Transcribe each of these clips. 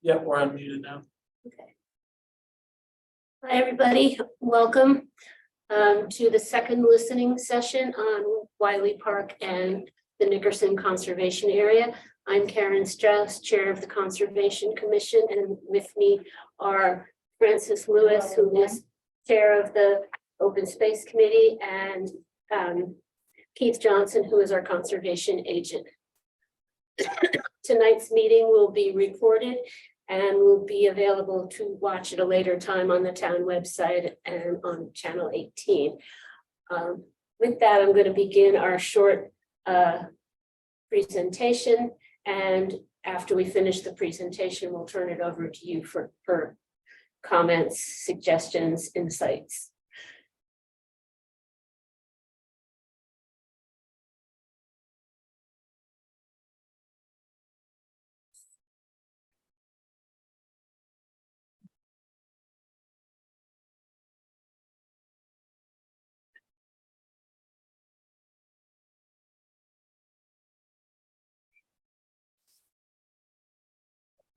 Yeah, we're unmuted now. Okay. Hi, everybody. Welcome to the second listening session on Wiley Park and the Nickerson Conservation Area. I'm Karen Strauss, Chair of the Conservation Commission, and with me are Francis Lewis, who is Chair of the Open Space Committee, and Keith Johnson, who is our conservation agent. Tonight's meeting will be recorded and will be available to watch at a later time on the town website and on channel 18. With that, I'm going to begin our short presentation, and after we finish the presentation, we'll turn it over to you for comments, suggestions, insights.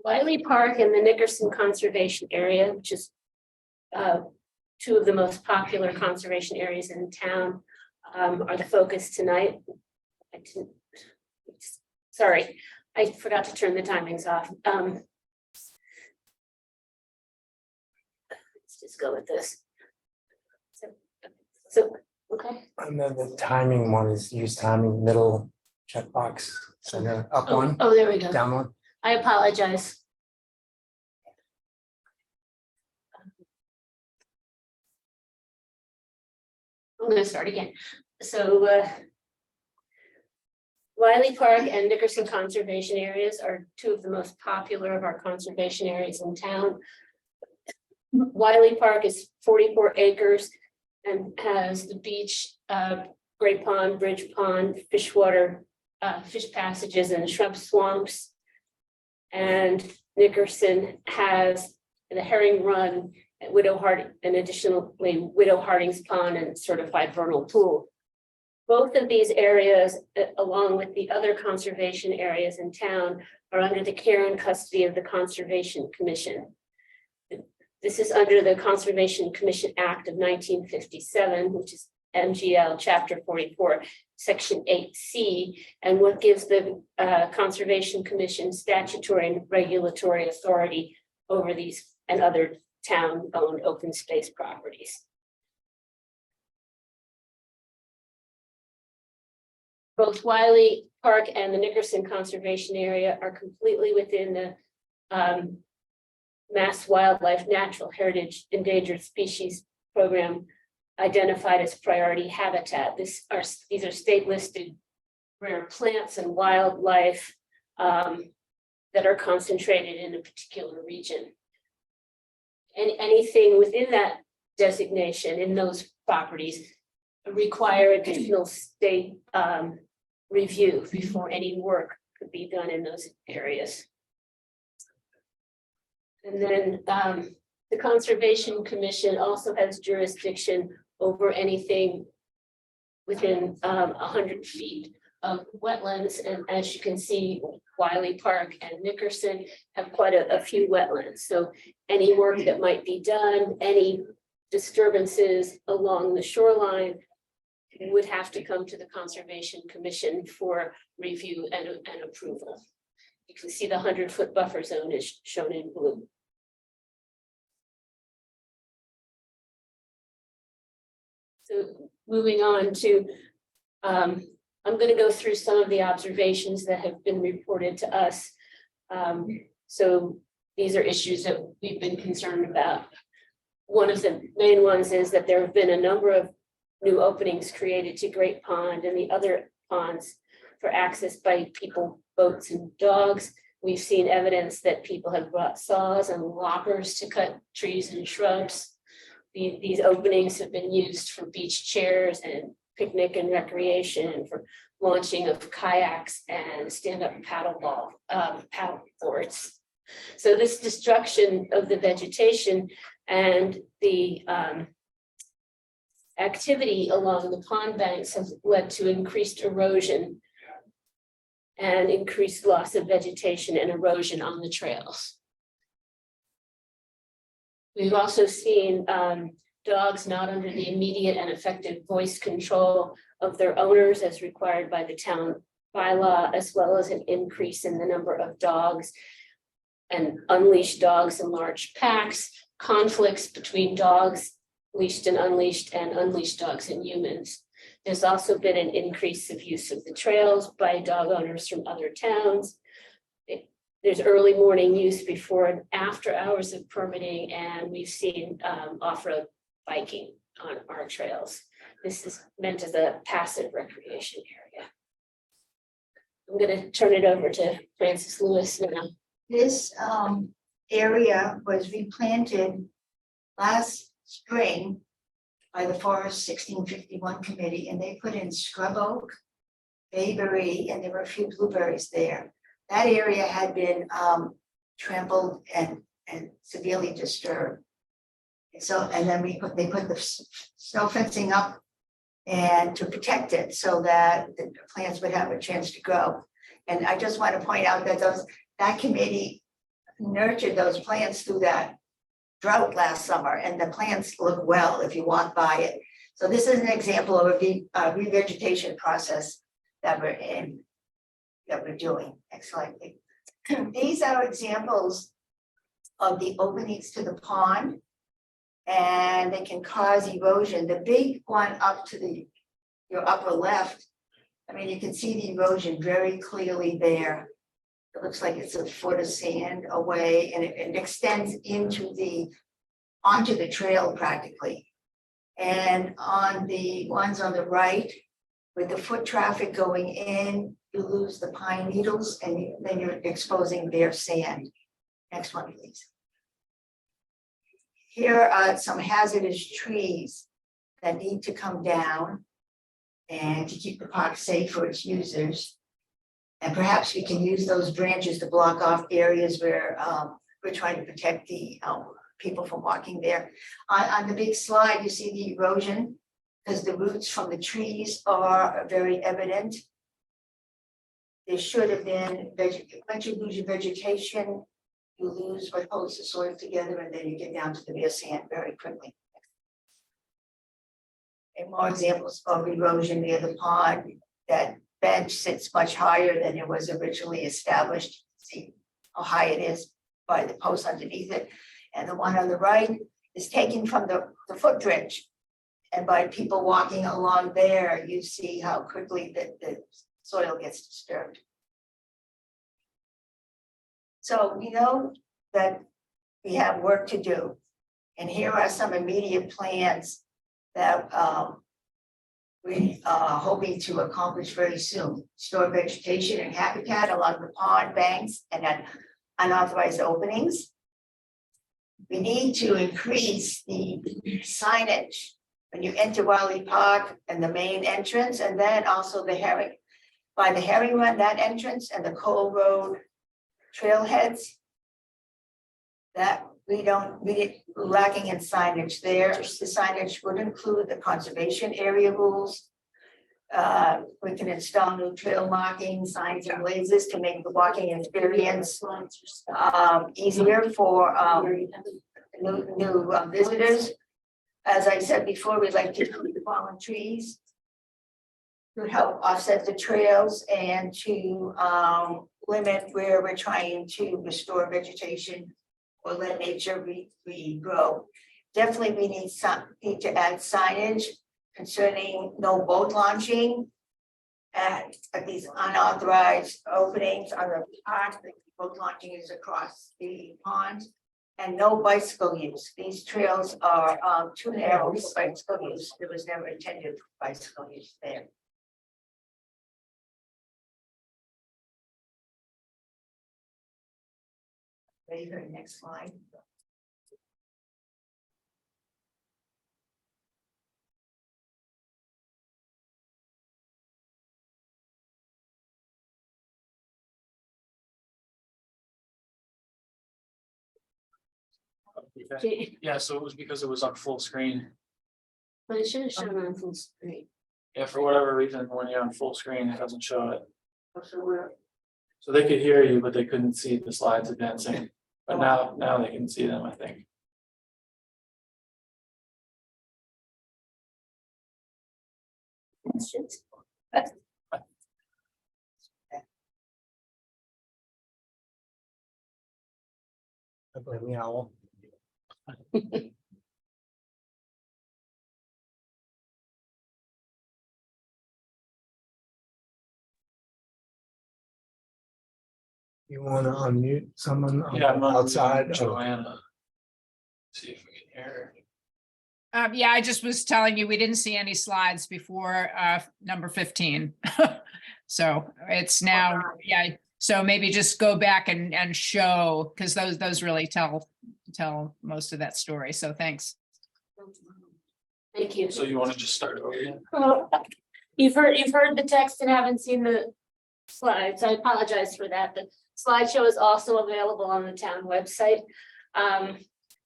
Wiley Park and the Nickerson Conservation Area, which is two of the most popular conservation areas in town, are the focus tonight. Sorry, I forgot to turn the timings off. Let's just go with this. So okay. And then the timing one is use timing middle checkbox. So the up one, Oh, there we go. down one. I apologize. I'm going to start again. So Wiley Park and Nickerson Conservation Areas are two of the most popular of our conservation areas in town. Wiley Park is 44 acres and has the beach, Great Pond, Bridge Pond, fish water, fish passages and shrub swamps. And Nickerson has the Herring Run at Widow Harding, and additionally Widow Harding's Pond and certified vernal pool. Both of these areas, along with the other conservation areas in town, are under the care and custody of the Conservation Commission. This is under the Conservation Commission Act of 1957, which is MGL Chapter 44, Section 8C, and what gives the Conservation Commission statutory and regulatory authority over these and other town-owned open space properties. Both Wiley Park and the Nickerson Conservation Area are completely within the Mass Wildlife Natural Heritage Endangered Species Program, identified as priority habitat. These are state listed rare plants and wildlife that are concentrated in a particular region. And anything within that designation in those properties require additional state review before any work could be done in those areas. And then the Conservation Commission also has jurisdiction over anything within 100 feet of wetlands. And as you can see, Wiley Park and Nickerson have quite a few wetlands. So any work that might be done, any disturbances along the shoreline would have to come to the Conservation Commission for review and approval. You can see the 100-foot buffer zone is shown in blue. So moving on to, I'm going to go through some of the observations that have been reported to us. So these are issues that we've been concerned about. One of the main ones is that there have been a number of new openings created to Great Pond and the other ponds for access by people, boats, and dogs. We've seen evidence that people have brought saws and loppers to cut trees and shrubs. These openings have been used for beach chairs and picnic and recreation, and for launching of kayaks and stand-up paddle boards. So this destruction of the vegetation and the activity along the pond banks has led to increased erosion and increased loss of vegetation and erosion on the trails. We've also seen dogs not under the immediate and effective voice control of their owners as required by the town bylaw, as well as an increase in the number of dogs and unleashed dogs in large packs, conflicts between dogs, leashed and unleashed dogs and humans. There's also been an increase of use of the trails by dog owners from other towns. There's early morning use before and after hours of permitting, and we've seen off-road biking on our trails. This is meant as a passive recreation area. I'm going to turn it over to Francis Lewis now. This area was replanted last spring by the Forest 1651 committee, and they put in scrub oak, bayberry, and there were a few blueberries there. That area had been trampled and severely disturbed. And then they put the snow fencing up and to protect it so that the plants would have a chance to grow. And I just want to point out that that committee nurtured those plants through that drought last summer, and the plants look well if you walk by it. So this is an example of a revegetation process that we're doing. Next slide, please. These are examples of the openings to the pond, and they can cause erosion. The big one up to your upper left, I mean, you can see the erosion very clearly there. It looks like it's a foot of sand away, and it extends onto the trail practically. And on the ones on the right, with the foot traffic going in, you lose the pine needles, and then you're exposing bare sand. Next one, please. Here are some hazardous trees that need to come down and to keep the park safe for its users. And perhaps we can use those branches to block off areas where we're trying to protect the people from walking there. On the big slide, you see the erosion because the roots from the trees are very evident. There should have been, once you lose your vegetation, you lose what holds the soil together, and then you get down to the bare sand very quickly. And more examples of erosion near the pond. That bench sits much higher than it was originally established. See how high it is by the post underneath it. And the one on the right is taken from the footbridge. And by people walking along there, you see how quickly the soil gets disturbed. So we know that we have work to do. And here are some immediate plans that we are hoping to accomplish very soon. Store vegetation and habitat along the pond banks and at unauthorized openings. We need to increase the signage when you enter Wiley Park and the main entrance, and then also the Herring Run, that entrance, and the Cole Road trailheads. That we're lacking in signage there. The signage would include the conservation area rules. We can install new trail marking signs and blazes to make the walking experience easier for new visitors. As I said before, we'd like to plant fallen trees to help offset the trails and to limit where we're trying to restore vegetation or let nature regrow. Definitely, we need to add signage concerning no boat launching at these unauthorized openings on the park. The boat launching is across the pond, and no bicycle use. These trails are too narrow for bicycle use. It was never intended for bicycle use there. Ready for the next slide. Yeah, so it was because it was on full screen. But it should have shown on full screen. Yeah, for whatever reason, when you're on full screen, it doesn't show it. So we're So they could hear you, but they couldn't see the slides advancing. But now they can see them, I think. Questions? I blame the owl. You wanna unmute someone on Yeah, I'm the on outside? Joanna. See if we can hear her. Yeah, I just was telling you, we didn't see any slides before number 15. So it's now, yeah, so maybe just go back and show, because those really tell most of that story. So thanks. Thank you. So you want to just start over again? Well, you've heard the text and haven't seen the slides. I apologize for that. The slideshow is also available on the town website.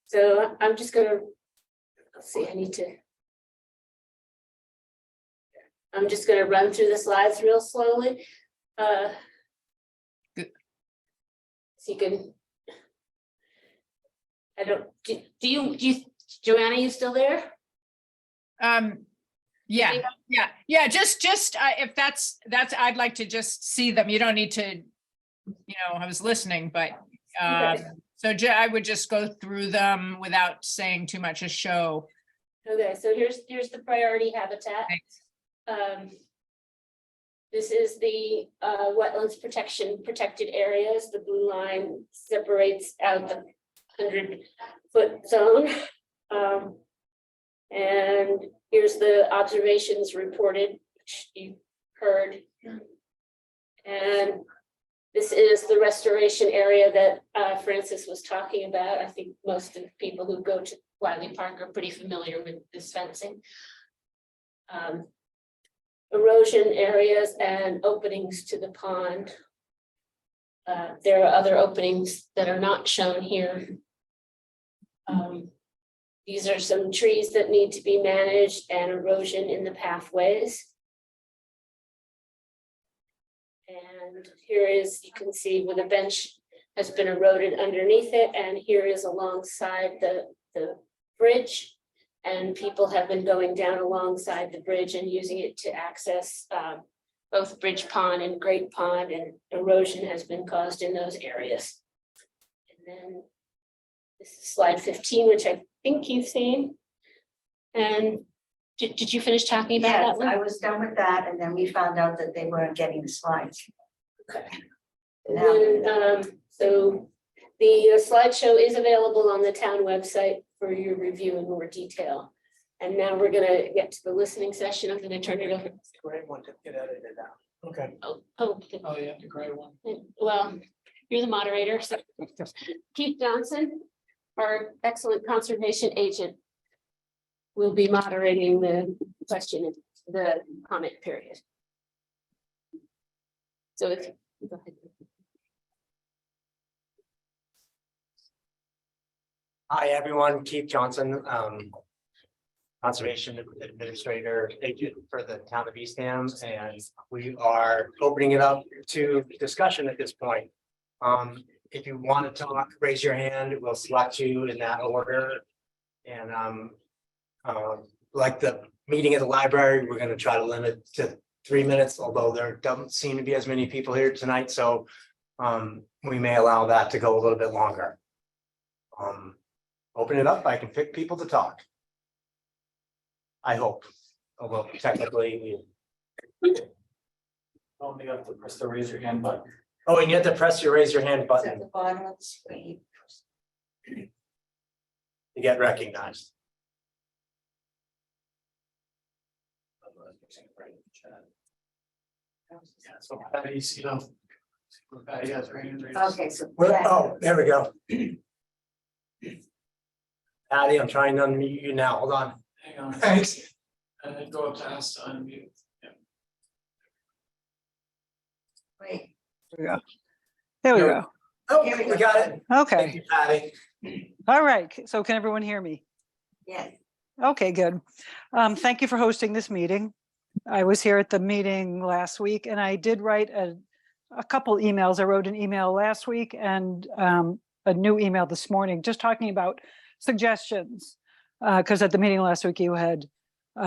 So I'm just gonna, let's see, I'm just gonna run through the slides real slowly. Good. So you can. I don't, do you, Joanna, you still there? Yeah, just if that's, I'd like to just see them. You don't need to, I was listening, but Okay. so I would just go through them without saying too much, a show. Okay, so here's the priority habitat. Thanks. This is the wetlands protected areas. The blue line separates out the 100-foot zone. And here's the observations reported, which you heard. And this is the restoration area that Francis was talking about. I think most of the people who go to Wiley Park are pretty familiar with this fencing. Erosion areas and openings to the pond. There are other openings that are not shown here. These are some trees that need to be managed and erosion in the pathways. And here is, you can see where the bench has been eroded underneath it, and here is alongside the bridge. And people have been going down alongside the bridge and using it to access both Bridge Pond and Great Pond, and erosion has been caused in those areas. And then this is slide 15, which I think you've seen. And did you finish talking about that Yes, one? I was done with that, and then we found out that they weren't getting the slides. Okay. And then, so the slideshow is available on the town website for your review in more detail. And now we're gonna get to the listening session. I'm gonna turn it over. Great one to get edited out. Okay. Oh, Oh, yeah, the gray one. well, you're the moderator, so Keith Johnson, our excellent conservation agent, will be moderating the question, the comment period. So if, go ahead. Hi, everyone. Keith Johnson, Conservation Administrator Agent for the town of Eastham, and we are opening it up to discussion at this point. If you want to talk, raise your hand. We'll select you in that order. And like the meeting at the library, we're going to try to limit to 3 minutes, although there don't seem to be as many people here tonight, so we may allow that to go a little bit longer. Open it up. I can pick people to talk. I hope, although technically Only have to press the raise your hand button. oh, and you have to press your raise your hand It's at button the bottom of the screen. to get recognized. Yeah, so Patty, see them. Patty has her hand raised. Okay, so. Oh, there we go. Patty, I'm trying to unmute you now. Hold on. Hang on. Thanks. And then go up to ask to unmute. Yeah. Wait, There we go. Oh, Here we we go. got it. Thank Okay. you, Patty. All right. So can everyone hear me? yes, Okay, good. Thank you for hosting this meeting. I was here at the meeting last week and I did write a couple emails. I wrote an email last week and a new email this morning, just talking about suggestions. Because at the meeting last week, you had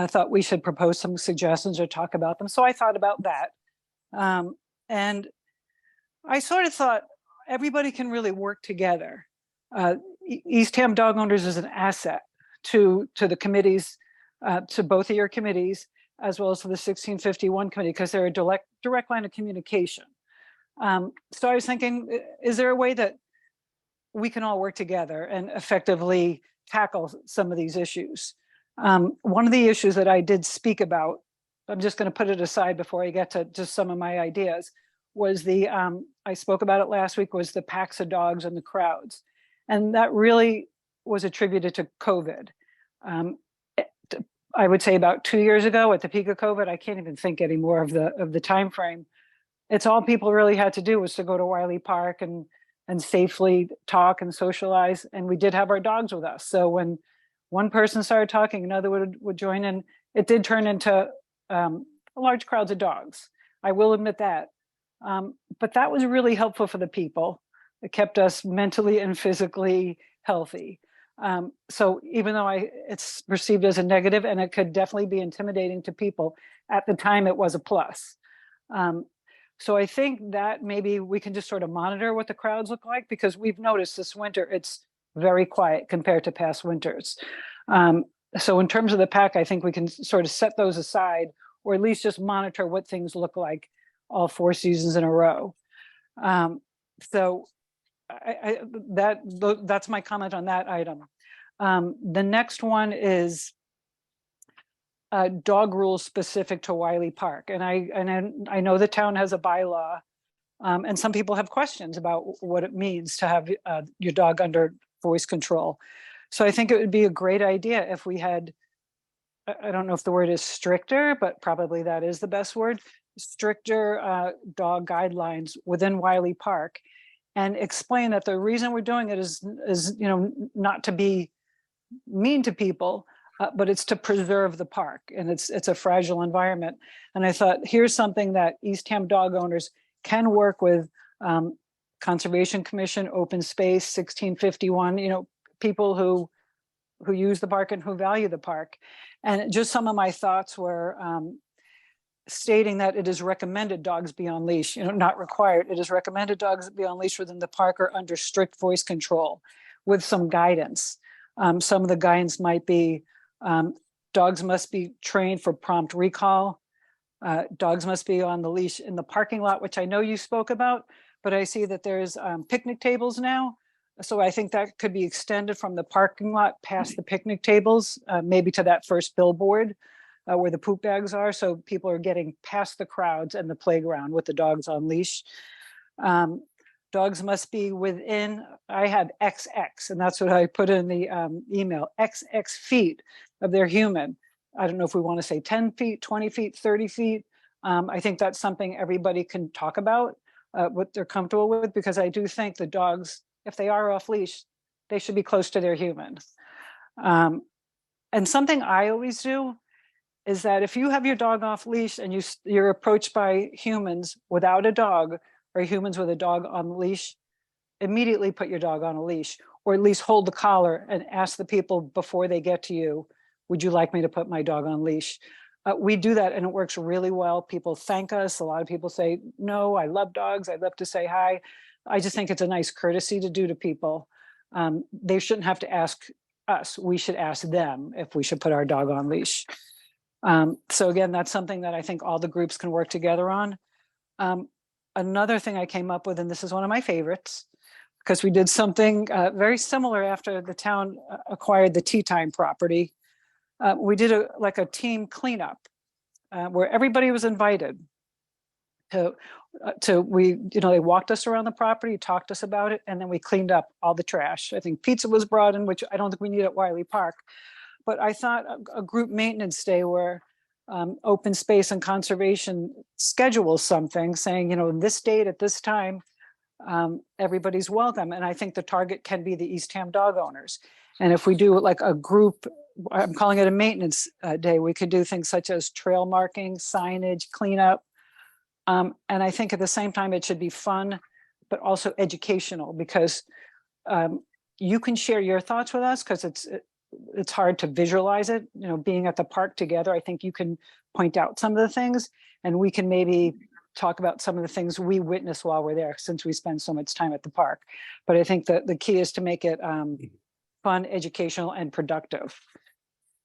thought we should propose some suggestions or talk about them. So I thought about that. And I sort of thought everybody can really work together. Eastham Dog Owners is an asset to the committees, to both of your committees, as well as to the 1651 committee, because they're a direct line of communication. So I was thinking, is there a way that we can all work together and effectively tackle some of these issues? One of the issues that I did speak about, I'm just going to put it aside before I get to just some of my ideas, was I spoke about it last week, was the packs of dogs and the crowds. And that really was attributed to COVID. I would say about 2 years ago at the peak of COVID, I can't even think anymore of the time frame. It's all people really had to do was to go to Wiley Park and safely talk and socialize. And we did have our dogs with us. So when one person started talking, another would join in. It did turn into large crowds of dogs. I will admit that. But that was really helpful for the people. It kept us mentally and physically healthy. So even though it's perceived as a negative, and it could definitely be intimidating to people, at the time it was a plus. So I think that maybe we can just sort of monitor what the crowds look like, because we've noticed this winter it's very quiet compared to past winters. So in terms of the pack, I think we can sort of set those aside, or at least just monitor what things look like all 4 seasons in a row. So that's my comment on that item. The next one is dog rules specific to Wiley Park. And I know the town has a bylaw, and some people have questions about what it means to have your dog under voice control. So I think it would be a great idea if we had, I don't know if the word is stricter, but probably that is the best word, stricter dog guidelines within Wiley Park, and explain that the reason we're doing it is not to be mean to people, but it's to preserve the park, and it's a fragile environment. And I thought, here's something that Eastham Dog Owners can work with Conservation Commission, Open Space, 1651, people who use the park and who value the park. And just some of my thoughts were stating that it is recommended dogs be on leash, not required. It is recommended dogs be on leash within the park or under strict voice control with some guidance. Some of the guidance might be dogs must be trained for prompt recall. Dogs must be on the leash in the parking lot, which I know you spoke about, but I see that there's picnic tables now. So I think that could be extended from the parking lot past the picnic tables, maybe to that first billboard where the poop bags are. So people are getting past the crowds and the playground with the dogs on leash. Dogs must be within, I had XX, and that's what I put in the email, XX feet of their human. I don't know if we want to say 10 feet, 20 feet, 30 feet. I think that's something everybody can talk about, what they're comfortable with, because I do think the dogs, if they are off leash, they should be close to their human. And something I always do is that if you have your dog off leash and you're approached by humans without a dog, or humans with a dog on the leash, immediately put your dog on a leash, or at least hold the collar and ask the people before they get to you, would you like me to put my dog on leash? We do that and it works really well. People thank us. A lot of people say, no, I love dogs. I'd love to say hi. I just think it's a nice courtesy to do to people. They shouldn't have to ask us. We should ask them if we should put our dog on leash. So again, that's something that I think all the groups can work together on. Another thing I came up with, and this is one of my favorites, because we did something very similar after the town acquired the Tea Time property. We did a team cleanup where everybody was invited they walked us around the property, talked to us about it, and then we cleaned up all the trash. I think pizza was brought in, which I don't think we need at Wiley Park, but I thought a group maintenance day where Open Space and Conservation schedule something saying, this date at this time, everybody's welcome. And I think the target can be the Eastham Dog Owners. And if we do like a group, I'm calling it a maintenance day, we could do things such as trail marking, signage, cleanup, And I think at the same time, it should be fun, but also educational, because you can share your thoughts with us, because it's hard to visualize it, you know, being at the park together. I think you can point out some of the things, and we can maybe talk about some of the things we witness while we're there, since we spend so much time at the park. But I think that the key is to make it fun, educational, and productive.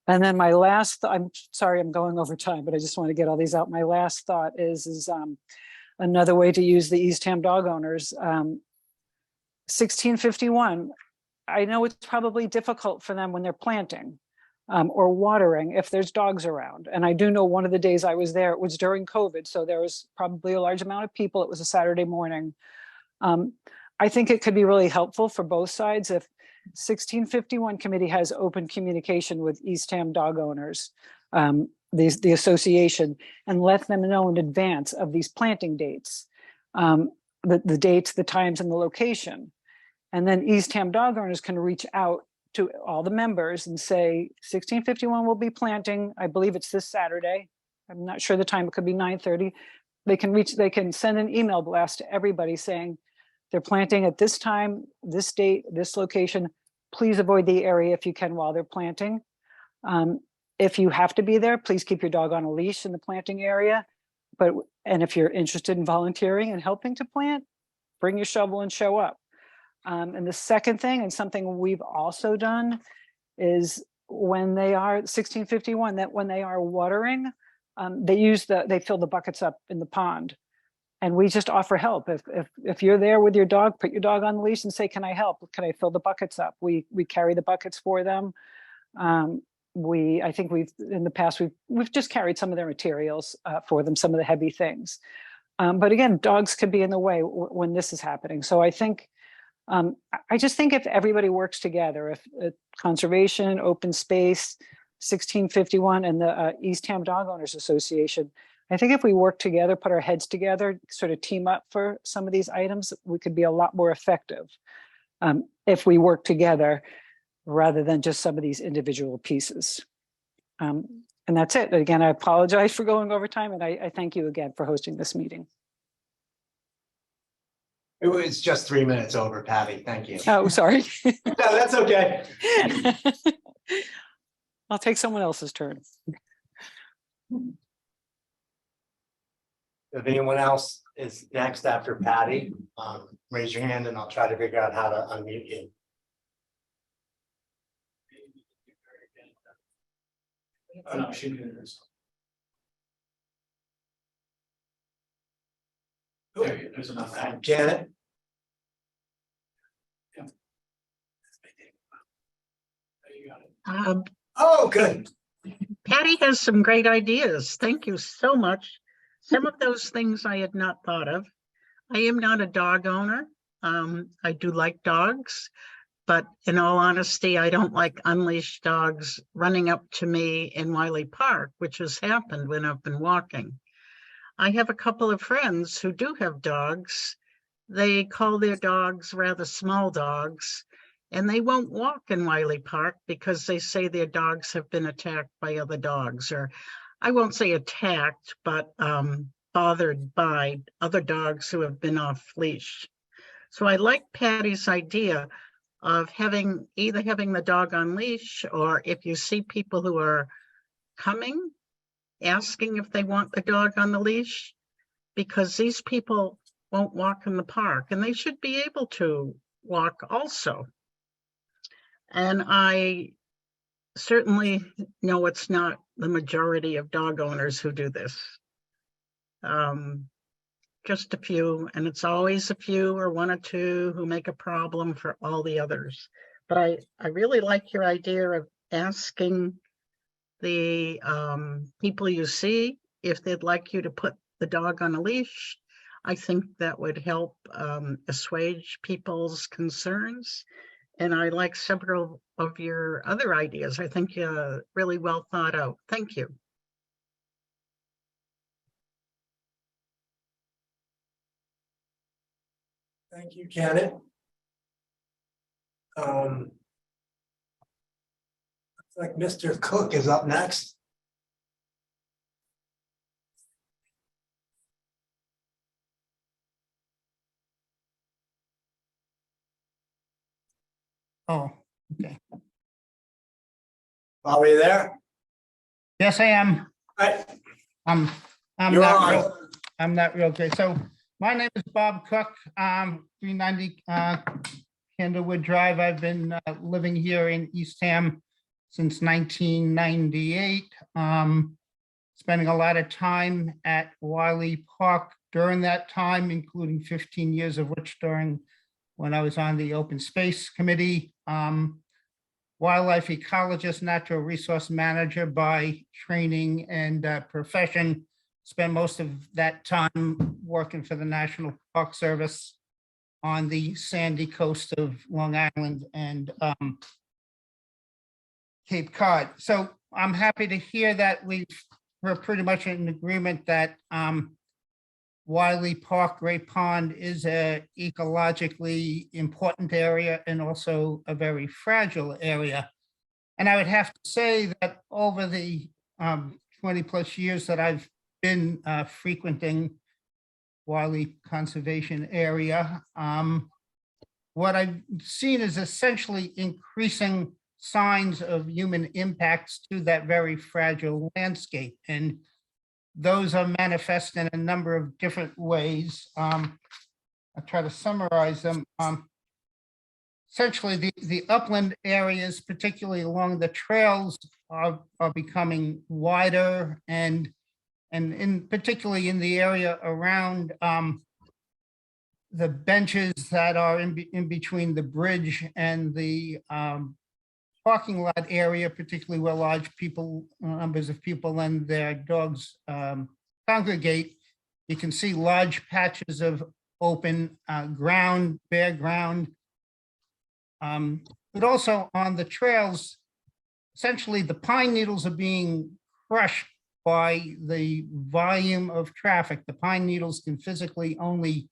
And then my last, I'm sorry, I'm going over time, but I just want to get all these out. My last thought is another way to use the Eastham dog owners. 1651, I know it's probably difficult for them when they're planting or watering if there's dogs around. And I do know one of the days I was there, it was during COVID, so there was probably a large amount of people. It was a Saturday morning. I think it could be really helpful for both sides if 1651 committee has open communication with Eastham dog owners, the association, and let them know in advance of these planting dates, the dates, the times, and the location. And then Eastham dog owners can reach out to all the members and say, 1651 will be planting. I believe it's this Saturday. I'm not sure the time. It could be 9:30. They can send an email blast to everybody saying they're planting at this time, this date, this location. Please avoid the area if you can while they're planting. If you have to be there, please keep your dog on a leash in the planting area. And if you're interested in volunteering and helping to plant, bring your shovel and show up. And the second thing, and something we've also done, is when they are 1651, that when they are watering, they fill the buckets up in the pond. And we just offer help. If you're there with your dog, put your dog on the leash and say, can I help? Can I fill the buckets up? We carry the buckets for them. I think in the past, we've just carried some of their materials for them, some of the heavy things. But again, dogs could be in the way when this is happening. So I think, I just think if everybody works together, if conservation, open space, 1651, and the Eastham Dog Owners Association, I think if we work together, put our heads together, sort of team up for some of these items, we could be a lot more effective if we work together rather than just some of these individual pieces. And that's it. Again, I apologize for going over time, and I thank you again for hosting this meeting. It was just 3 minutes over, Patty. Thank you. Oh, sorry. No, that's okay. I'll take someone else's turn. If anyone else is next after Patty, raise your hand and I'll try to figure out how to unmute you. Oh, no, she did it. There's enough. Janet? There you got it. Oh, good. Patty has some great ideas. Thank you so much. Some of those things I had not thought of. I am not a dog owner. I do like dogs, but in all honesty, I don't like unleashed dogs running up to me in Wiley Park, which has happened when I've been walking. I have a couple of friends who do have dogs. They call their dogs rather small dogs, and they won't walk in Wiley Park because they say their dogs have been attacked by other dogs, or I won't say attacked, but bothered by other dogs who have been off leash. So I like Patty's idea of either having the dog on leash, or if you see people who are coming, asking if they want the dog on the leash, because these people won't walk in the park and they should be able to walk also. And I certainly know it's not the majority of dog owners who do this. Just a few, and it's always a few or one or two who make a problem for all the others. But I really like your idea of asking the people you see if they'd like you to put the dog on a leash. I think that would help assuage people's concerns. And I like several of your other ideas. I think really well thought out. Thank you. Thank you, Janet. Looks like Mr. Cook is up next. Oh, okay. Are we there? Yes, I am. Right. I'm You're not on. real, I'm not real great. So my name is Bob Cook, 390 Candlewood Drive. I've been living here in Eastham since 1998. Spending a lot of time at Wiley Park during that time, including 15 years of which during when I was on the Open Space Committee. Wildlife ecologist, natural resource manager by training and profession. Spent most of that time working for the National Park Service on the sandy coast of Long Island and Cape Cod. So I'm happy to hear that we're pretty much in agreement that Wiley Park, Great Pond is a ecologically important area and also a very fragile area. And I would have to say that over the 20 plus years that I've been frequenting Wiley Conservation Area, what I've seen is essentially increasing signs of human impacts to that very fragile landscape. And those are manifest in a number of different ways. I'll try to summarize them. Essentially, the upland areas, particularly along the trails, are becoming wider, and particularly in the area around the benches that are in between the bridge and the parking lot area, particularly where large numbers of people and their dogs congregate. You can see large patches of open ground, bare ground. But also on the trails, essentially the pine needles are being crushed by the volume of traffic. The pine needles can physically only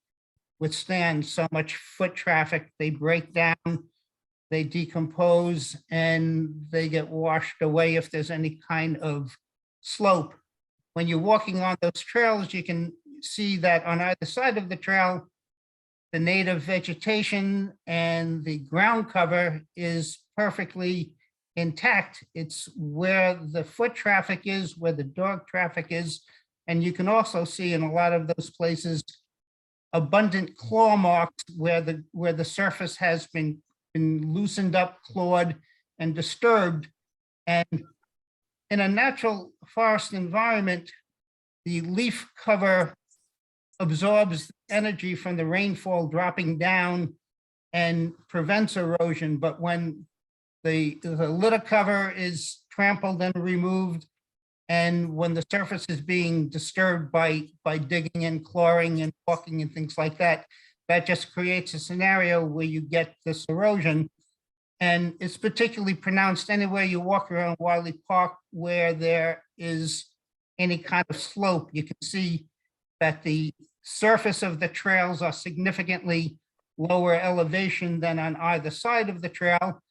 withstand so much foot traffic. They break down, they decompose, and they get washed away if there's any kind of slope. When you're walking on those trails, you can see that on either side of the trail, the native vegetation and the ground cover is perfectly intact. It's where the foot traffic is, where the dog traffic is. And you can also see in a lot of those places abundant claw marks where the surface has been loosened up, clawed, and disturbed. And in a natural forest environment, the leaf cover absorbs energy from the rainfall dropping down and prevents erosion. But when the litter cover is trampled and removed, and when the surface is being disturbed by digging and clawing and walking and things like that, that just creates a scenario where you get this erosion. And it's particularly pronounced anywhere you walk around Wiley Park where there is any kind of slope. You can see that the surface of the trails are significantly lower elevation than on either side of the trail.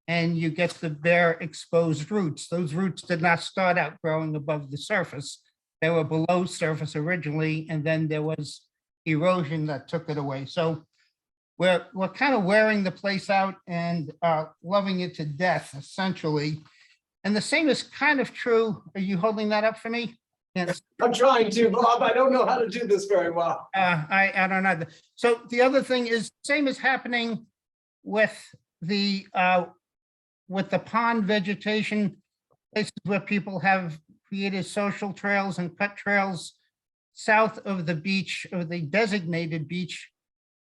And you get the bare exposed roots. Those roots did not start out growing above the surface. They were below surface originally, and then there was erosion that took it away. So we're kind of wearing the place out and loving it to death, essentially. And the same is kind of true. Are you holding that up for me? Yes. I'm trying to, Bob. I don't know how to do this very well. I don't know. So the other thing is, same is happening with the pond vegetation, places where people have created social trails and cut trails south of the beach, or the designated beach.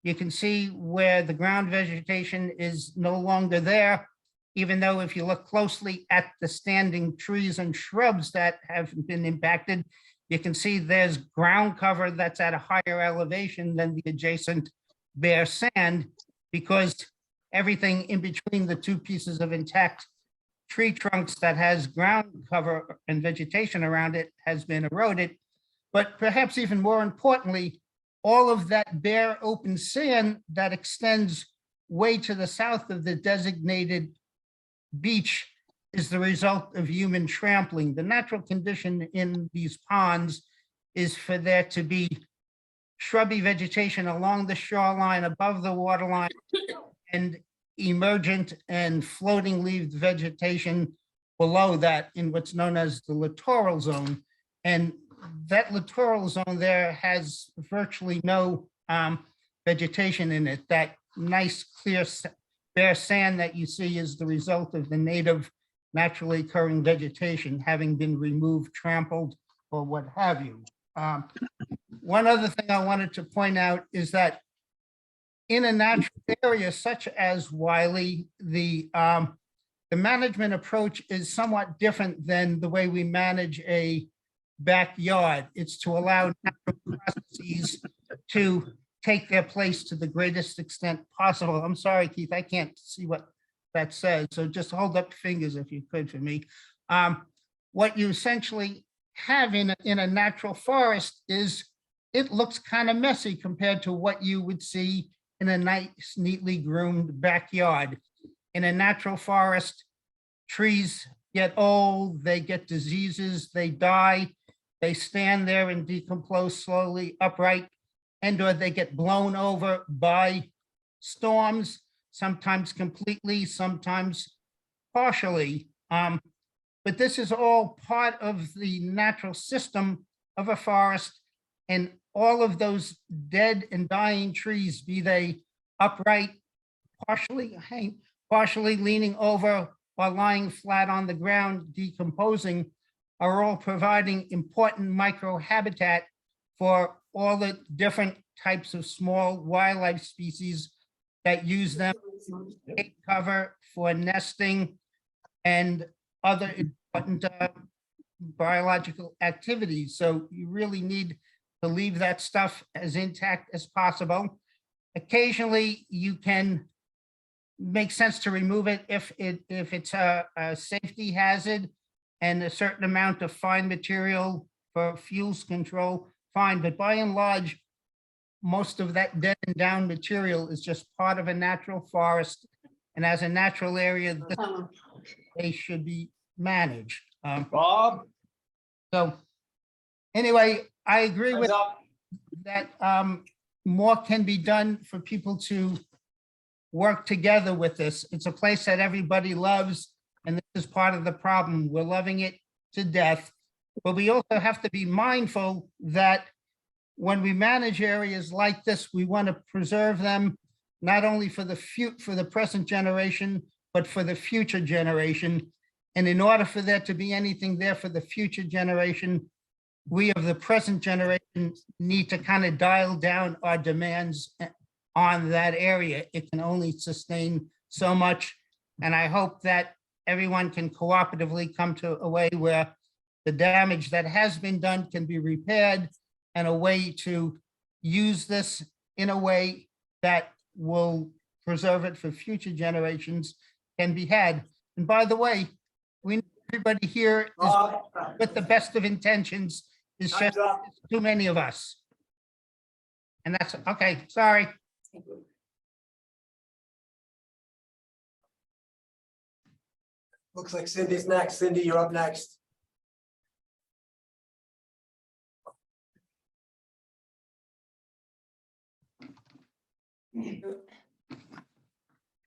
You can see where the ground vegetation is no longer there, even though if you look closely at the standing trees and shrubs that have been impacted, you can see there's ground cover that's at a higher elevation than the adjacent bare sand, because everything in between the two pieces of intact tree trunks that has ground cover and vegetation around it has been eroded. But perhaps even more importantly, all of that bare open sand that extends way to the south of the designated beach is the result of human trampling. The natural condition in these ponds is for there to be shrubby vegetation along the shoreline above the waterline, and emergent and floating leaved vegetation below that in what's known as the littoral zone. And that littoral zone there has virtually no vegetation in it. That nice, clear, bare sand that you see is the result of the native naturally occurring vegetation having been removed, trampled, or what have you. One other thing I wanted to point out is that in a natural area such as Wiley, the management approach is somewhat different than the way we manage a backyard. It's to allow natural processes to take their place to the greatest extent possible. I'm sorry, Keith, I can't see what that says, so just hold up fingers if you could for me. What you essentially have in a natural forest is it looks kind of messy compared to what you would see in a nice, neatly groomed backyard. In a natural forest, trees get old, they get diseases, they die, they stand there and decompose slowly upright, and or they get blown over by storms, sometimes completely, sometimes partially. But this is all part of the natural system of a forest, and all of those dead and dying trees, be they upright, partially leaning over or lying flat on the ground, decomposing, are all providing important microhabitat for all the different types of small wildlife species that use them to take cover for nesting and other important biological activities. So you really need to leave that stuff as intact as possible. Occasionally, you can make sense to remove it if it's a safety hazard and a certain amount of fine material for fuels control, fine. But by and large, most of that dead and down material is just part of a natural forest. And as a natural area, they should be managed. Bob? So anyway, I agree with that. More can be done for people to work together with this. It's a place that everybody loves, and this is part of the problem. We're loving it to death, but we also have to be mindful that when we manage areas like this, we want to preserve them not only for the present generation, but for the future generation. And in order for there to be anything there for the future generation, we of the present generation need to kind of dial down our demands on that area. It can only sustain so much. And I hope that everyone can cooperatively come to a way where the damage that has been done can be repaired, and a way to use this in a way that will preserve it for future generations can be had. And by the way, we know everybody here is with the best of intentions. It's just too many of us. And that's okay. Sorry. Looks like Cindy's next. Cindy, you're up next.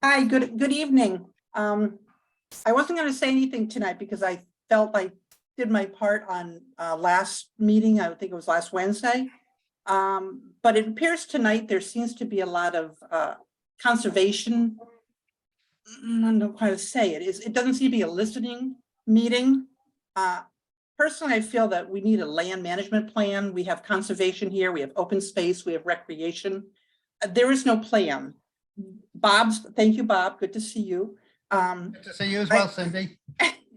Hi, good evening. I wasn't going to say anything tonight because I felt I did my part on last meeting. I think it was last Wednesday. But it appears tonight there seems to be a lot of conservation. I don't know how to say it. It doesn't seem to be a listening meeting. Personally, I feel that we need a land management plan. We have conservation here. We have open space. We have recreation. There is no plan. Thank you, Bob. Good to see you. Good to see you as well, Cindy.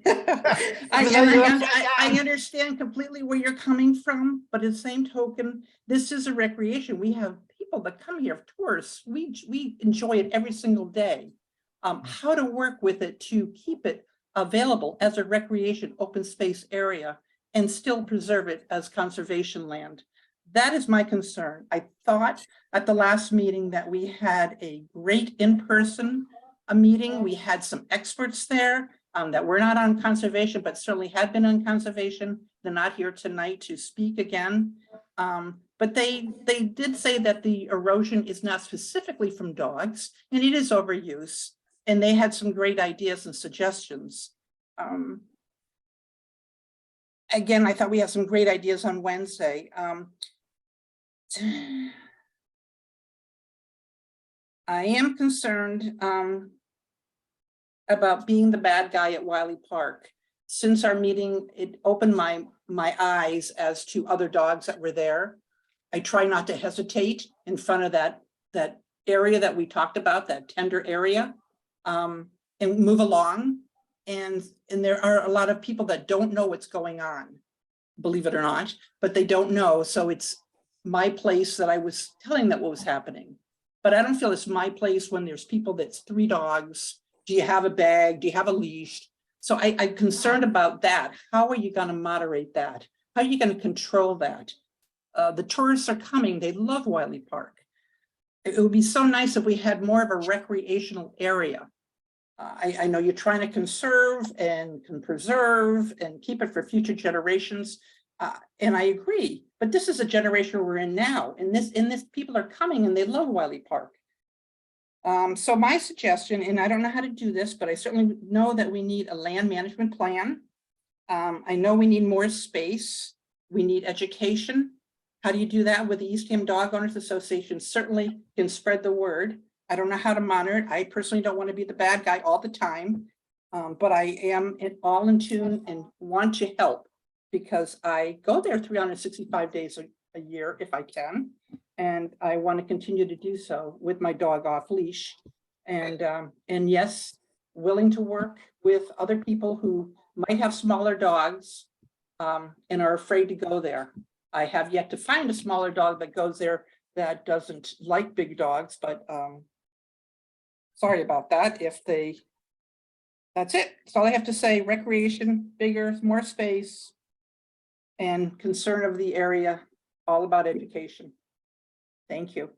I understand completely where you're coming from, but at the same token, this is a recreation. We have people that come here, tourists. We enjoy it every single day. How to work with it to keep it available as a recreation open space area and still preserve it as conservation land. That is my concern. I thought at the last meeting that we had a great in-person meeting. We had some experts there that were not on conservation, but certainly had been on conservation. They're not here tonight to speak again. But they did say that the erosion is not specifically from dogs, and it is overuse. and they had some great ideas and suggestions. Again, I thought we had some great ideas on Wednesday. I am concerned about being the bad guy at Wiley Park. Since our meeting, it opened my eyes as to other dogs that were there. I try not to hesitate in front of that area that we talked about, that tender area, and move along. And there are a lot of people that don't know what's going on, believe it or not, but they don't know. So it's my place that I was telling that what was happening. But I don't feel it's my place when there's people that's 3 dogs. Do you have a bag? Do you have a leash? So I'm concerned about that. How are you going to moderate that? How are you going to control that? The tourists are coming. They love Wiley Park. It would be so nice if we had more of a recreational area. I know you're trying to conserve and preserve and keep it for future generations. And I agree, but this is a generation we're in now. And this people are coming and they love Wiley Park. So my suggestion, and I don't know how to do this, but I certainly know that we need a land management plan. I know we need more space. We need education. How do you do that with the Eastham Dog Owners Association? Certainly can spread the word. I don't know how to monitor it. I personally don't want to be the bad guy all the time, but I am all in tune and want to help because I go there 365 days a year if I can. And I want to continue to do so with my dog off leash. And yes, willing to work with other people who might have smaller dogs and are afraid to go there. I have yet to find a smaller dog that goes there that doesn't like big dogs, but sorry about that. That's it. That's all I have to say. Recreation, bigger, more space, and concern of the area, all about education. Thank you.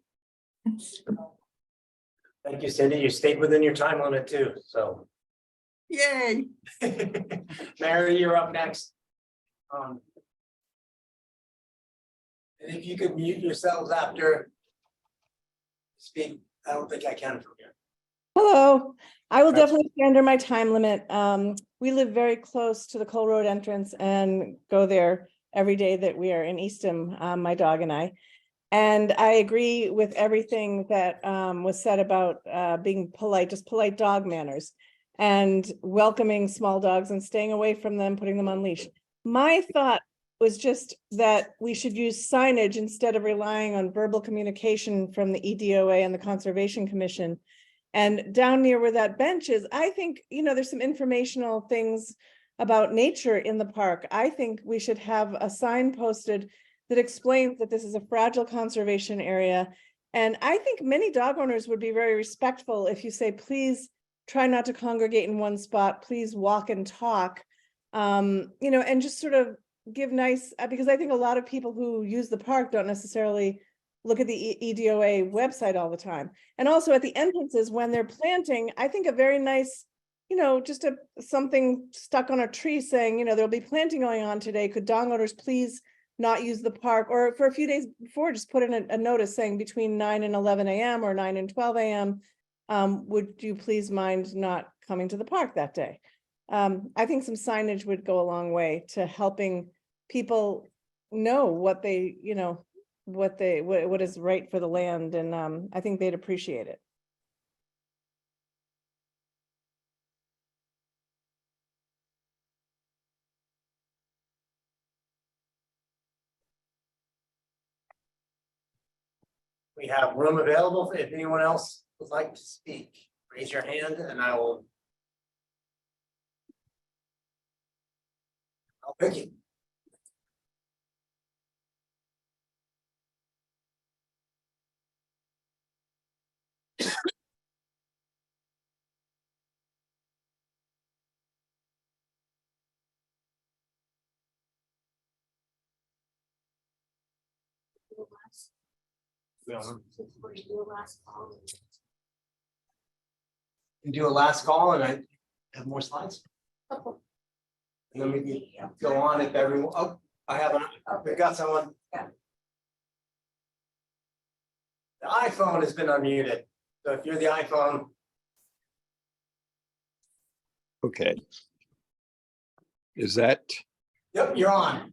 Thank you, Cindy. You stayed within your time limit too, so. Yay. Mary, you're up next. And if you could mute yourselves after speak, I don't think I can from here. Hello, I will Right. definitely stay under my time limit. We live very close to the Cole Road entrance and go there every day that we are in Eastham, my dog and I. And I agree with everything that was said about being polite, just polite dog manners and welcoming small dogs and staying away from them, putting them on leash. My thought was just that we should use signage instead of relying on verbal communication from the EDOA and the Conservation Commission. And down near where that bench is, I think, there's some informational things about nature in the park. I think we should have a sign posted that explains that this is a fragile conservation area. And I think many dog owners would be very respectful if you say, please try not to congregate in one spot, please walk and talk, and just sort of give nice, because I think a lot of people who use the park don't necessarily look at the EDOA website all the time. And also at the entrances when they're planting, I think a very nice, just something stuck on a tree saying, there'll be planting going on today. Could dog owners please not use the park? Or for a few days before, just put in a notice saying between 9 and 11 a.m. or 9 and 12 a.m. Would you please mind not coming to the park that day? I think some signage would go a long way to helping people know what they, what is right for the land. And I think they'd appreciate it. We have room available if anyone else would like to speak. Raise your hand and I'll pick you. And do a last call and I have more slides. And then we can go on if everyone, we've got someone. The iPhone has been unmuted. So if you're the iPhone, Okay. Is that, Yep, you're on.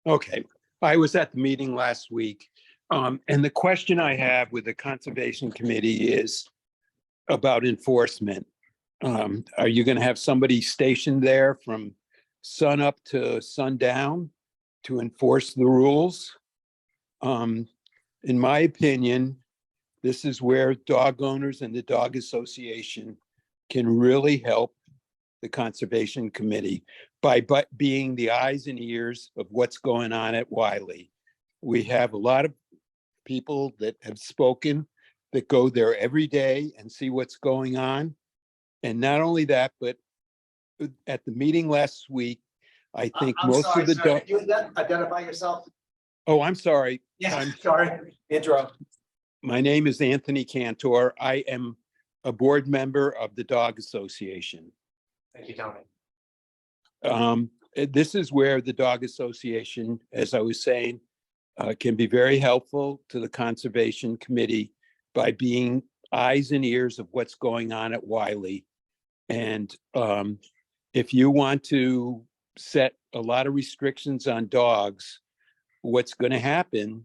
okay. I was at the meeting last week. And the question I have with the Conservation Committee is about enforcement. Are you going to have somebody stationed there from sun up to sundown to enforce the rules? In my opinion, this is where dog owners and the dog association can really help the Conservation Committee by being the eyes and ears of what's going on at Wiley. We have a lot of people that have spoken that go there every day and see what's going on. And not only that, but at the meeting last week, I think I'm most sorry, of the sir. dog. Can you identify yourself? Oh, I'm sorry. Yeah, I'm sorry, interrupt. My name is Anthony Cantor. I am a board member of the Dog Association. Thank you, Tony. This is where the Dog Association, as I was saying, can be very helpful to the Conservation Committee by being eyes and ears of what's going on at Wiley. And if you want to set a lot of restrictions on dogs, what's going to happen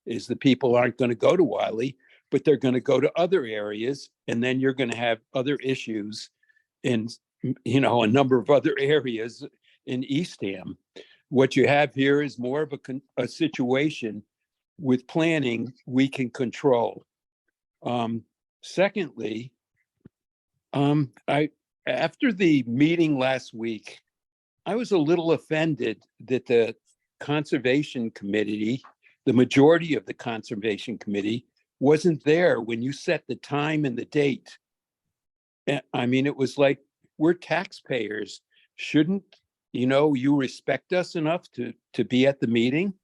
is the people aren't going to go to Wiley, but they're going to go to other areas, and then you're going to have other issues in, you know, a number of other areas in Eastham. What you have here is more of a situation with planning we can control. Secondly, after the meeting last week, I was a little offended that the Conservation Committee, the majority of the Conservation Committee, wasn't there when you set the time and the date. I mean, it was like, we're taxpayers. Shouldn't, you know, you respect us enough to be at the meeting?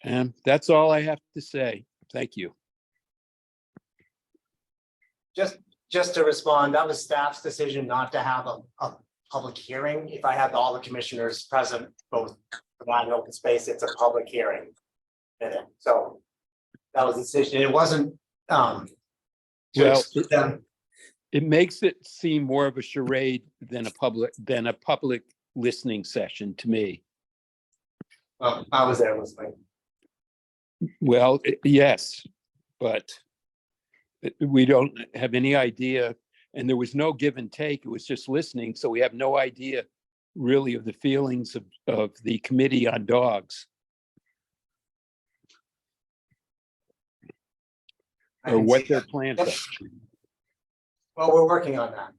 And that's all I have to say. Thank you. Just to respond, that was staff's decision not to have a public hearing. If I had all the commissioners present, both provide open space, it's a public hearing. So that was the decision. It wasn't to Well, exclude them. It makes it seem more of a charade than a public listening session to me. Well, I was there listening. Well, yes, but we don't have any idea, and there was no give and take. It was just listening, so we have no idea really of the feelings of the Committee on Dogs. Or what their plans are. Well, we're working on that.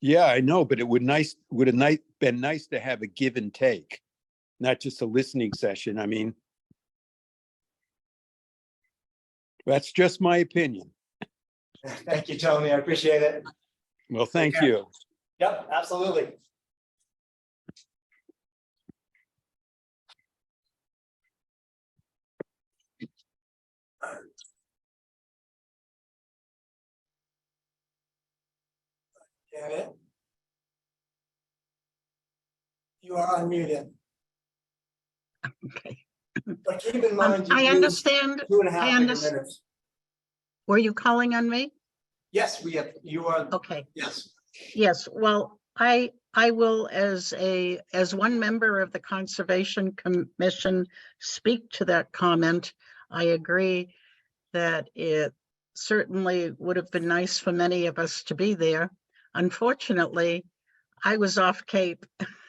Yeah, I know, but it would have been nice to have a give and take, not just a listening session. I mean, that's just my opinion. Thank you, Tony. I appreciate it. Well, thank Okay. you. Yep, absolutely. Get it? You are unmuted. Okay. But keep in mind. you I lose understand. 2.5 I of your understand. minutes. Were you calling on me? Yes, we have, you are, Okay. yes. Yes, well, I will, as one member of the Conservation Commission, speak to that comment. I agree that it certainly would have been nice for many of us to be there. Unfortunately, I was off Cape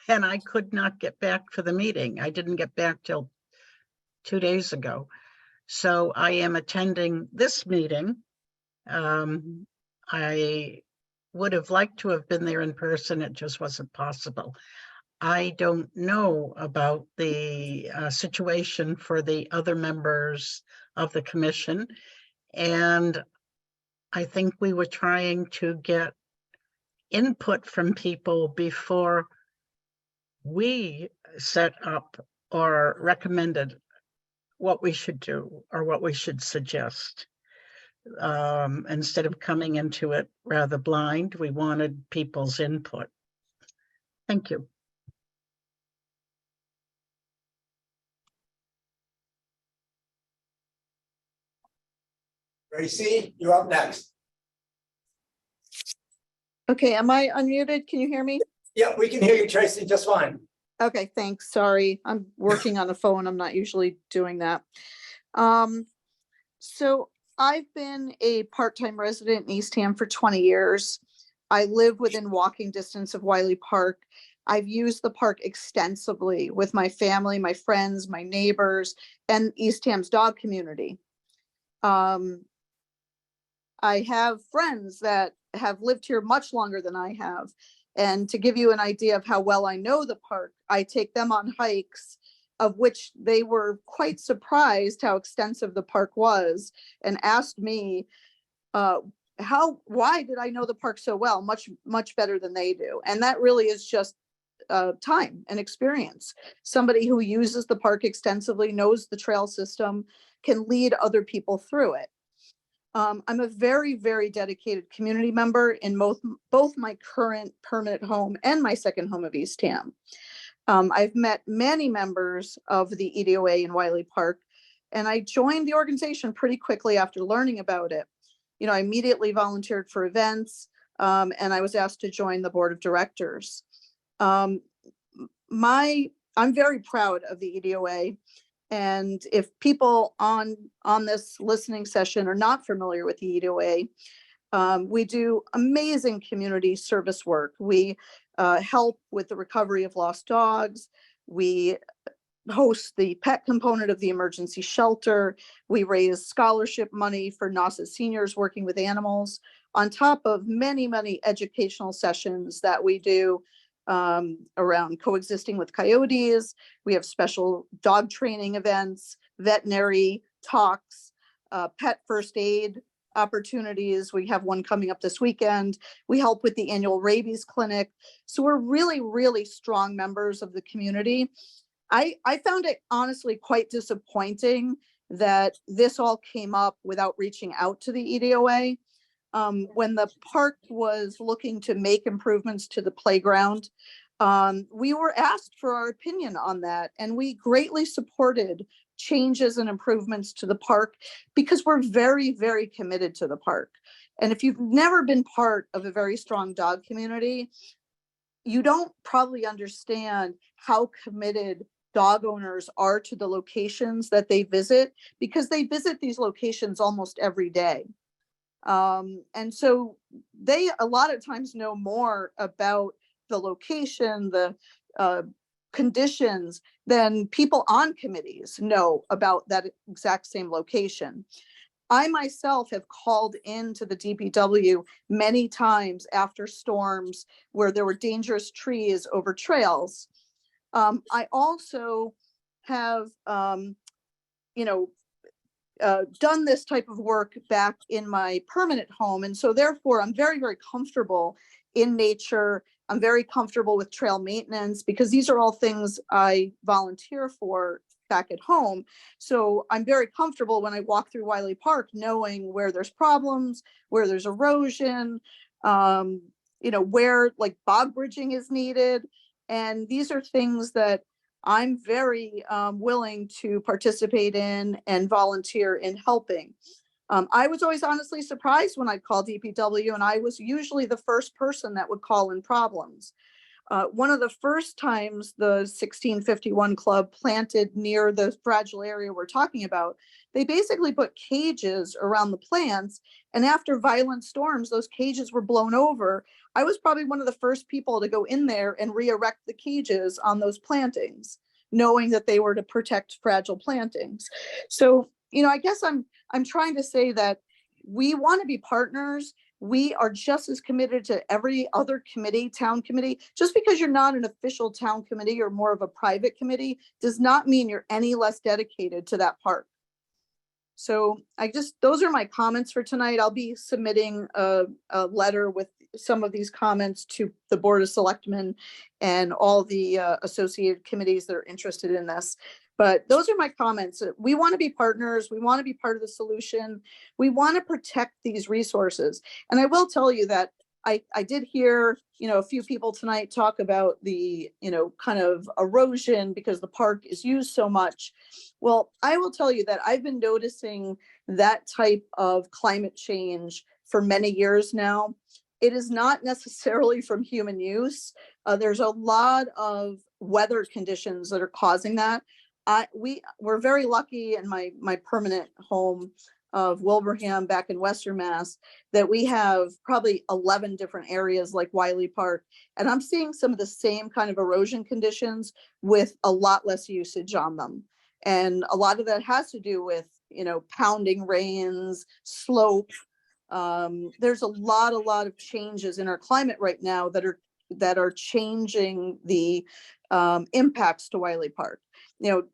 and I could not get back for the meeting. I didn't get back till 2 days ago. So I am attending this meeting. I would have liked to have been there in person. It just wasn't possible. I don't know about the situation for the other members of the commission. And I think we were trying to get input from people before we set up or recommended what we should do or what we should suggest. Instead of coming into it rather blind, we wanted people's input. Thank you. Gracie, you're up next. Okay, am I unmuted? Can you hear me? Yeah, we can hear you, Tracy, just fine. Okay, thanks. Sorry, I'm working on a phone. I'm not usually doing that. So I've been a part-time resident in Eastham for 20 years. I live within walking distance of Wiley Park. I've used the park extensively with my family, my friends, my neighbors, and Eastham's dog community. I have friends that have lived here much longer than I have. And to give you an idea of how well I know the park, I take them on hikes of which they were quite surprised how extensive the park was and asked me, why did I know the park so well, much better than they do. And that really is just time and experience. Somebody who uses the park extensively, knows the trail system, can lead other people through it. I'm a very, very dedicated community member in both my current permanent home and my second home of Eastham. I've met many members of the EDOA in Wiley Park, and I joined the organization pretty quickly after learning about it. You know, I immediately volunteered for events, and I was asked to join the board of directors. I'm very proud of the EDOA. And if people on this listening session are not familiar with the EDOA, we do amazing community service work. We help with the recovery of lost dogs. We host the pet component of the emergency shelter. We raise scholarship money for NASA seniors working with animals, on top of many, many educational sessions that we do around coexisting with coyotes. We have special dog training events, veterinary talks, pet first aid opportunities. We have one coming up this weekend. We help with the annual rabies clinic. So we're really, really strong members of the community. I found it honestly quite disappointing that this all came up without reaching out to the EDOA. When the park was looking to make improvements to the playground, we were asked for our opinion on that, and we greatly supported changes and improvements to the park because we're very, very committed to the park. And if you've never been part of a very strong dog community, you don't probably understand how committed dog owners are to the locations that they visit, because they visit these locations almost every day. And so they a lot of times know more about the location, the conditions, than people on committees know about that exact same location. I myself have called into the DPW many times after storms where there were dangerous trees over trails. I also have, done this type of work back in my permanent home. And so therefore I'm very, very comfortable in nature. I'm very comfortable with trail maintenance because these are all things I volunteer for back at home. So I'm very comfortable when I walk through Wiley Park, knowing where there's problems, where there's erosion, where like bog bridging is needed. And these are things that I'm very willing to participate in and volunteer in helping. I was always honestly surprised when I'd call DPW, and I was usually the first person that would call in problems. One of the first times the 1651 Club planted near the fragile area we're talking about, they basically put cages around the plants, and after violent storms, those cages were blown over. I was probably one of the first people to go in there and re-erect the cages on those plantings, knowing that they were to protect fragile plantings. So, I guess I'm trying to say that we want to be partners. We are just as committed to every other committee, town committee. Just because you're not an official town committee or more of a private committee does not mean you're any less dedicated to that park. So those are my comments for tonight. I'll be submitting a letter with some of these comments to the Board of Selectmen and all the associated committees that are interested in this. But those are my comments. We want to be partners. We want to be part of the solution. We want to protect these resources. And I will tell you that I did hear, a few people tonight talk about the, kind of erosion because the park is used so much. Well, I will tell you that I've been noticing that type of climate change for many years now. It is not necessarily from human use. There's a lot of weather conditions that are causing that. We're very lucky in my permanent home of Wilbraham back in Western Mass that we have probably 11 different areas like Wiley Park. And I'm seeing some of the same kind of erosion conditions with a lot less usage on them. And a lot of that has to do with, pounding rains, slope. There's a lot of changes in our climate right now that are changing the impacts to Wiley Park.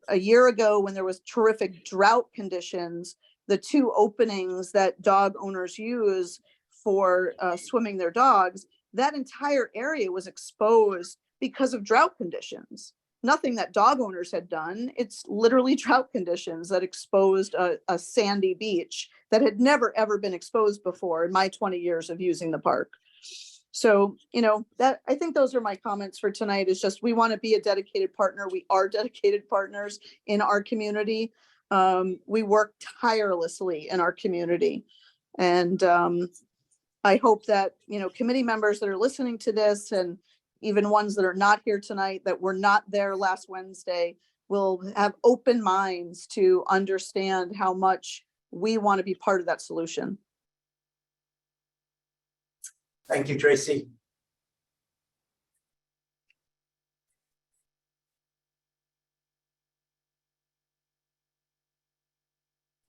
A year ago when there was terrific drought conditions, the two openings that dog owners use for swimming their dogs, that entire area was exposed because of drought conditions. Nothing that dog owners had done. It's literally drought conditions that exposed a sandy beach that had never, ever been exposed before in my 20 years of using the park. So, that I think those are my comments for tonight. Is just we want to be a dedicated partner. We are dedicated partners in our community. We work tirelessly in our community. And I hope that, committee members that are listening to this and even ones that are not here tonight, that were not there last Wednesday, will have open minds to understand how much we want to be part of that solution. Thank you, Tracy.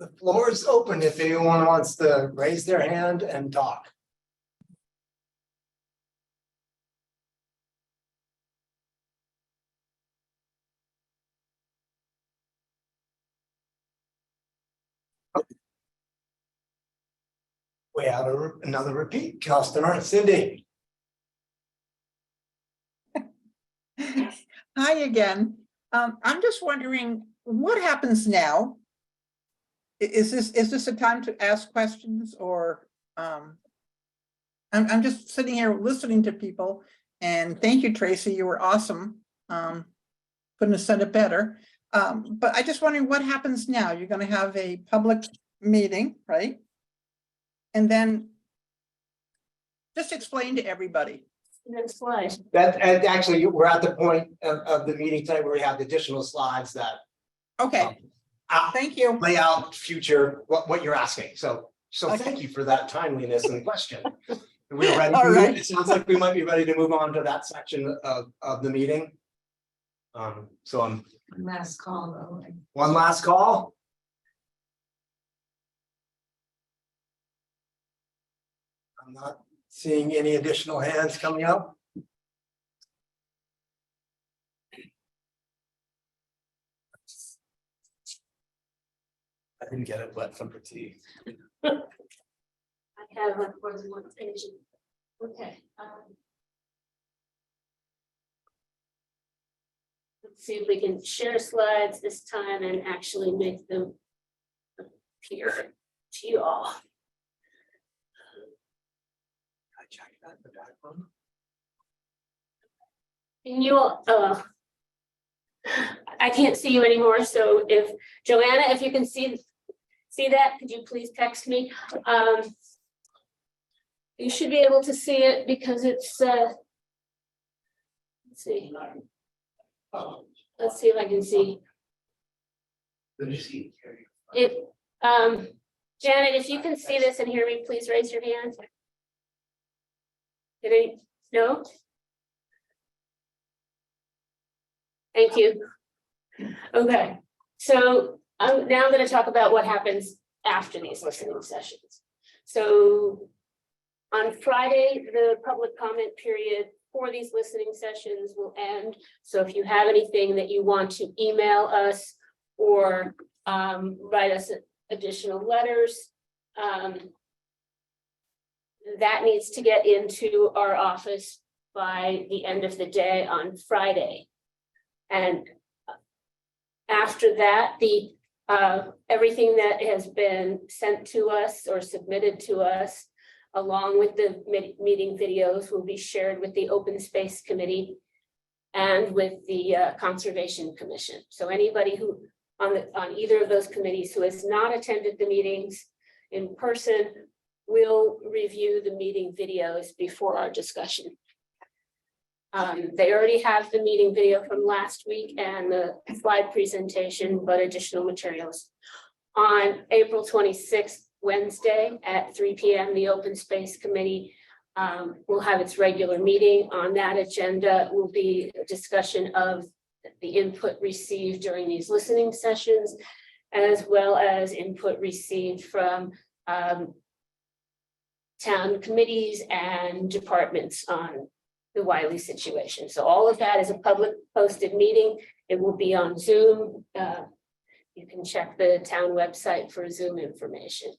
The floor is open if anyone wants to raise their hand and talk. We have another repeat customer, Cindy. Hi again. I'm just wondering what happens now? Is this a time to ask questions, or I'm just sitting here listening to people, and thank you, Tracy, you were awesome. Couldn't have said it better. But I just wondering what happens now. You're going to have a public meeting, right? And then just explain to everybody. Next slide. And actually, we're at the point of the meeting tonight where we have additional slides that Okay, thank you. lay out future, what you're asking. So Okay. thank you for that timeliness and question. We're ready. All right. It sounds like we might be ready to move on to that section of the meeting. So I'm Last call though. one last call. I'm not seeing any additional hands coming up. I didn't get it, but some fatigue. I have like more than one page. Okay. Let's see if we can share slides this time and actually make them appear to you all. I checked that in the back one. And you all, I can't see you anymore, so if Joanna, if you can see that, could you please text me? You should be able to see it because it's let's see. Let's see if I can see it. Janet, if you can see this and hear me, please raise your hand. Did I? No? Thank you. Okay, so I'm now going to talk about what happens after these listening sessions. So on Friday, the public comment period for these listening sessions will end. So if you have anything that you want to email us or write us additional letters, that needs to get into our office by the end of the day on Friday. And after that, the everything that has been sent to us or submitted to us, along with the meeting videos, will be shared with the Open Space Committee and with the Conservation Commission. So anybody who on either of those committees who has not attended the meetings in person will review the meeting videos before our discussion. They already have the meeting video from last week and the slide presentation, but additional materials. On April 26th, Wednesday at 3 p.m., the Open Space Committee will have its regular meeting. On that agenda will be a discussion of the input received during these listening sessions, as well as input received from town committees and departments on the Wiley situation. So all of that is a public posted meeting. It will be on Zoom. You can check the town website for Zoom information.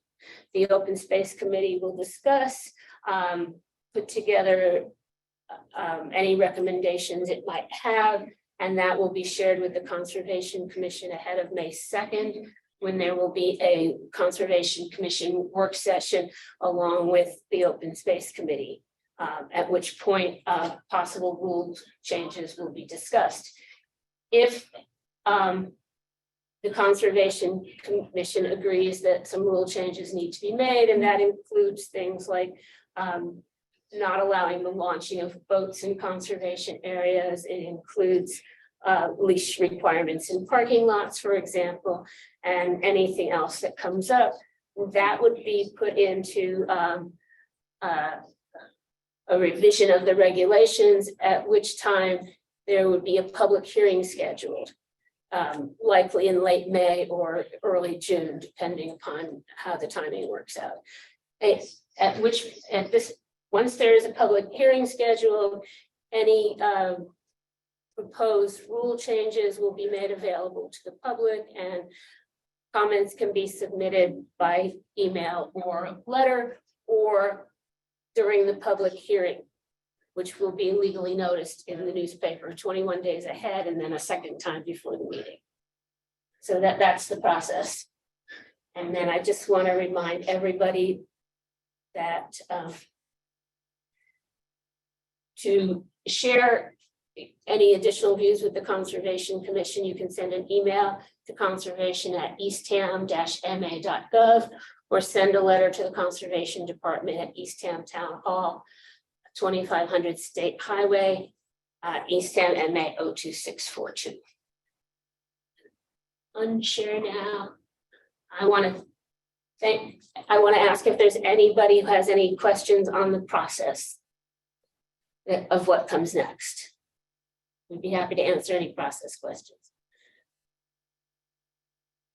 The Open Space Committee will discuss, put together any recommendations it might have, and that will be shared with the Conservation Commission ahead of May 2nd, when there will be a Conservation Commission work session along with the Open Space Committee, at which point possible rule changes will be discussed. If the Conservation Commission agrees that some rule changes need to be made, and that includes things like not allowing the launching of boats in conservation areas. It includes leash requirements in parking lots, for example, and anything else that comes up. That would be put into a revision of the regulations, at which time there would be a public hearing scheduled, likely in late May or early June, depending upon how the timing works out. Once there is a public hearing scheduled, any proposed rule changes will be made available to the public, and comments can be submitted by email or letter or during the public hearing, which will be legally noticed in the newspaper 21 days ahead, and then a second time before the meeting. So that's the process. And then I just want to remind everybody that to share any additional views with the Conservation Commission, you can send an email to conservation@eastham-ma.gov or send a letter to the Conservation Department at Eastham Town Hall, 2500 State Highway, Eastham, MA 02642. Unshare now. I want to ask if there's anybody who has any questions on the process of what comes next. We'd be happy to answer any process questions.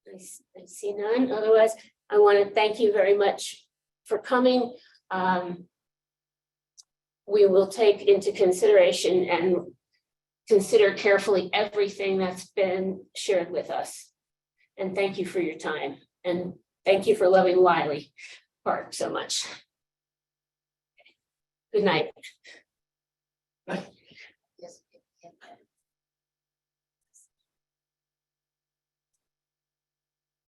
I see none. Otherwise, I want to thank you very much for coming. We will take into consideration and consider carefully everything that's been shared with us. And thank you for your time. And thank you for loving Wiley Park so much. Good night.